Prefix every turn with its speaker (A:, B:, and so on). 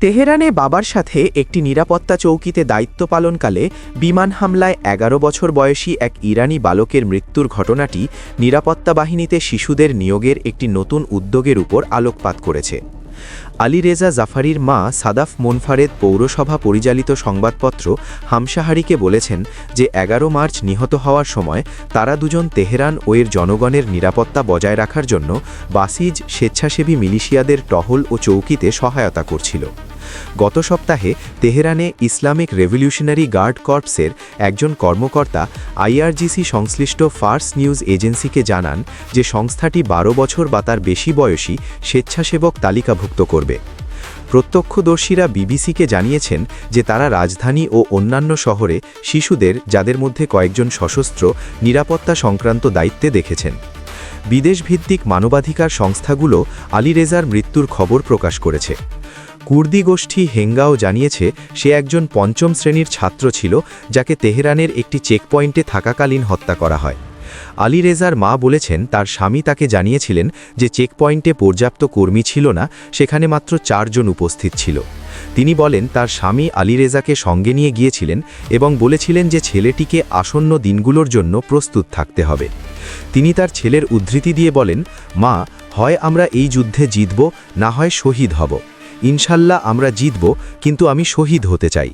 A: তেহরানে বাবার সাথে একটি নিরাপত্তা চৌকিতে দায়িত্ব পালনকালে বিমান হামলায় ১১ বছর বয়সী এক ইরানি বালকের মৃত্যুর ঘটনাটি নিরাপত্তা বাহিনীতে শিশুদের নিয়োগের একটি নতুন উদ্যোগের উপর আলোকপাত করেছে। আলী রেজা জাফারির মা সাদাফ মোনফারেদ পৌরসভা পরিচালিত সংবাদপত্র হামশাহারিকে বলেছেন যে ১১ মার্চ নিহত হওয়ার সময় তারা দুজন তেহরান ও এর জনগণের নিরাপত্তা বজায় রাখার জন্য বাসিজ স্বেচ্ছাসেবী মিলিশিয়াদের টহল ও চৌকিতে সহায়তা করছিল। গত সপ্তাহে তেহরানে ইসলামিক রেভলিউশনারি গার্ড কর্পসের একজন কর্মকর্তা আইআরজিসি সংশ্লিষ্ট ফার্স নিউজ এজেন্সিকে জানান যে সংস্থাটি ১২ বছর বা তার বেশি বয়সী স্বেচ্ছাসেবক তালিকাভুক্ত করবে। প্রত্যক্ষদর্শীরা বিবিসিকে জানিয়েছেন যে তারা রাজধানী ও অন্যান্য শহরে শিশুদের, যাদের মধ্যে কয়েকজন সশস্ত্র, নিরাপত্তা সংক্রান্ত দায়িত্বে দেখেছেন। বিদেশভিত্তিক মানবাধিকার সংস্থাগুলো আলী রেজার মৃত্যুর খবর প্রকাশ করেছে। কুর্দি গোষ্ঠী হেঙ্গাও জানিয়েছে সে একজন পঞ্চম শ্রেণীর ছাত্র ছিল, যাকে তেহরানের একটি চেকপয়েন্টে থাকাকালীন হত্যা করা হয়। আলী রেজার মা বলেছেন তার স্বামী তাকে জানিয়েছিলেন যে চেকপয়েন্টে পর্যাপ্ত কর্মী ছিল না, সেখানে মাত্র ৪ জন উপস্থিত ছিল। তিনি বলেন তার স্বামী আলী রেজাকে সঙ্গে নিয়ে গিয়েছিলেন এবং বলেছিলেন যে ছেলেটিকে আসন্ন দিনগুলোর জন্য প্রস্তুত থাকতে হবে। তিনি তার ছেলের উদ্ধৃতি দিয়ে বলেন, মা, হয় আমরা এই যুদ্ধে জিতব, না হয় শহীদ হব। ইনশাল্লাহ আমরা জিতব, কিন্তু আমি শহীদ হতে চাই।